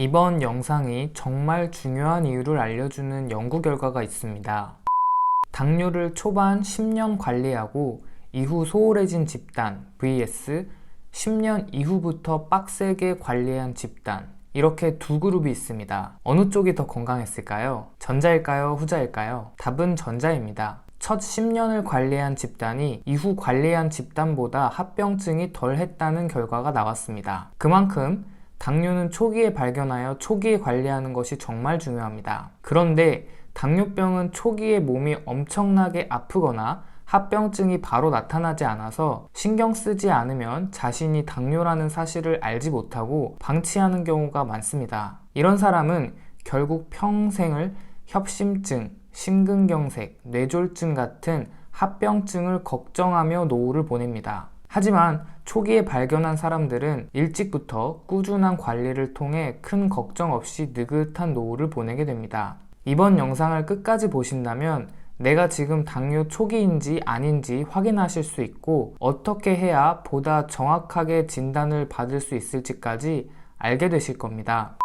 이번 영상이 정말 중요한 이유를 알려주는 연구 결과가 있습니다. 당뇨를 초반 10년 관리하고 이후 소홀해진 집단 vs 10년 이후부터 빡세게 관리한 집단, 이렇게 두 그룹이 있습니다. 어느 쪽이 더 건강했을까요? 전자일까요? 후자일까요? 답은 전자입니다. 첫 10년을 관리한 집단이 이후 관리한 집단보다 합병증이 덜 했다는 결과가 나왔습니다. 그만큼 당뇨는 초기에 발견하여 초기에 관리하는 것이 정말 중요합니다. 그런데 당뇨병은 초기에 몸이 엄청나게 아프거나 합병증이 바로 나타나지 않아서 신경 쓰지 않으면 자신이 당뇨라는 사실을 알지 못하고 방치하는 경우가 많습니다. 이런 사람은 결국 평생을 협심증, 심근경색, 뇌졸중 같은 합병증을 걱정하며 노후를 보냅니다. 하지만 초기에 발견한 사람들은 일찍부터 꾸준한 관리를 통해 큰 걱정 없이 느긋한 노후를 보내게 됩니다. 이번 영상을 끝까지 보신다면 내가 지금 당뇨 초기인지 아닌지 확인하실 수 있고, 어떻게 해야 보다 정확하게 진단을 받을 수 있을지까지 알게 되실 겁니다.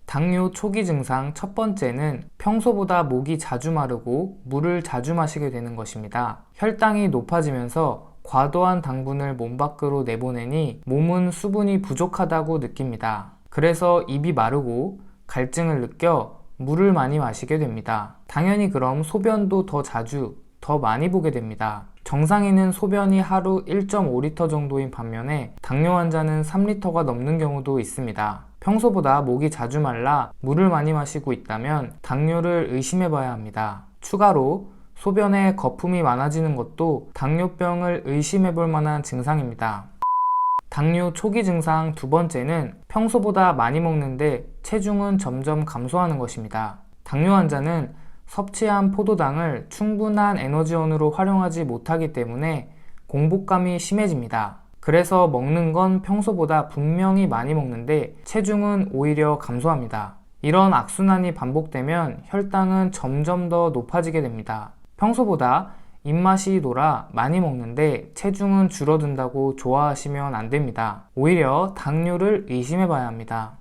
당뇨 초기 증상 첫 번째는 평소보다 목이 자주 마르고 물을 자주 마시게 되는 것입니다. 혈당이 높아지면서 과도한 당분을 몸 밖으로 내보내니 몸은 수분이 부족하다고 느낍니다. 그래서 입이 마르고 갈증을 느껴 물을 많이 마시게 됩니다. 당연히 그럼 소변도 더 자주, 더 많이 보게 됩니다. 정상인은 소변이 하루 1.5리터 정도인 반면에 당뇨 환자는 3리터가 넘는 경우도 있습니다. 평소보다 목이 자주 말라 물을 많이 마시고 있다면 당뇨를 의심해 봐야 합니다. 추가로 소변에 거품이 많아지는 것도 당뇨병을 의심해 볼 만한 증상입니다. 당뇨 초기 증상 두 번째는 평소보다 많이 먹는데 체중은 점점 감소하는 것입니다. 당뇨 환자는 섭취한 포도당을 충분한 에너지원으로 활용하지 못하기 때문에 공복감이 심해집니다. 그래서 먹는 건 평소보다 분명히 많이 먹는데 체중은 오히려 감소합니다. 이런 악순환이 반복되면 혈당은 점점 더 높아지게 됩니다. 평소보다 입맛이 돌아 많이 먹는데 체중은 줄어든다고 좋아하시면 안 됩니다. 오히려 당뇨를 의심해 봐야 합니다.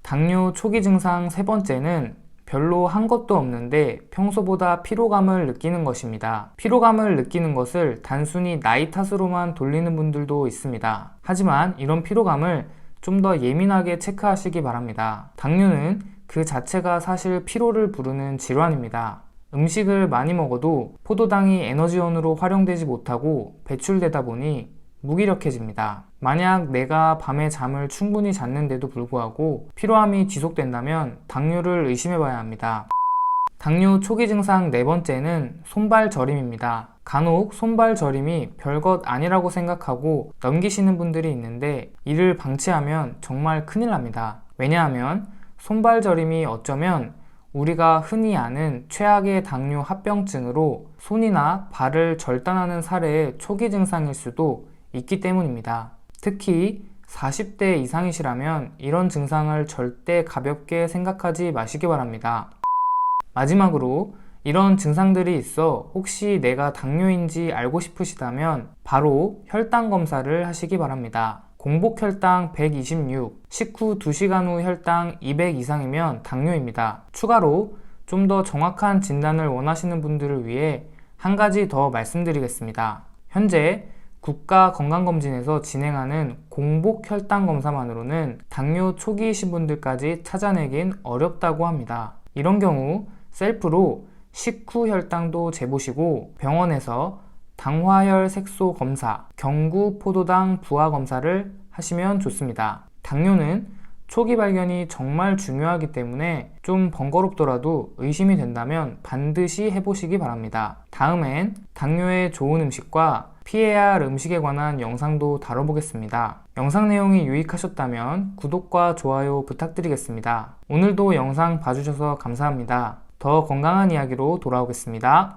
당뇨 초기 증상 세 번째는 별로 한 것도 없는데 평소보다 피로감을 느끼는 것입니다. 피로감을 느끼는 것을 단순히 나이 탓으로만 돌리는 분들도 있습니다. 하지만 이런 피로감을 좀 더 예민하게 체크하시기 바랍니다. 당뇨는 그 자체가 사실 피로를 부르는 질환입니다. 음식을 많이 먹어도 포도당이 에너지원으로 활용되지 못하고 배출되다 보니 무기력해집니다. 만약 내가 밤에 잠을 충분히 잤는데도 불구하고 피로함이 지속된다면 당뇨를 의심해 봐야 합니다. 당뇨 초기 증상 네 번째는 손발 저림입니다. 간혹 손발 저림이 별것 아니라고 생각하고 넘기시는 분들이 있는데 이를 방치하면 정말 큰일 납니다. 왜냐하면 손발 저림이 어쩌면 우리가 흔히 아는 최악의 당뇨 합병증으로 손이나 발을 절단하는 사례의 초기 증상일 수도 있기 때문입니다. 특히 40대 이상이시라면 이런 증상을 절대 가볍게 생각하지 마시기 바랍니다. 마지막으로 이런 증상들이 있어 혹시 내가 당뇨인지 알고 싶으시다면 바로 혈당 검사를 하시기 바랍니다. 공복 혈당 126, 식후 2시간 후 혈당 200 이상이면 당뇨입니다. 추가로 좀 더 정확한 진단을 원하시는 분들을 위해 한 가지 더 말씀드리겠습니다. 현재 국가건강검진에서 진행하는 공복 혈당 검사만으로는 당뇨 초기이신 분들까지 찾아내긴 어렵다고 합니다. 이런 경우 셀프로 식후 혈당도 재보시고 병원에서 당화혈 색소 검사, 경구 포도당 부하 검사를 하시면 좋습니다. 당뇨는 초기 발견이 정말 중요하기 때문에 좀 번거롭더라도 의심이 된다면 반드시 해보시기 바랍니다. 다음엔 당뇨에 좋은 음식과 피해야 할 음식에 관한 영상도 다뤄보겠습니다. 영상 내용이 유익하셨다면 구독과 좋아요 부탁드리겠습니다. 오늘도 영상 봐주셔서 감사합니다. 더 건강한 이야기로 돌아오겠습니다.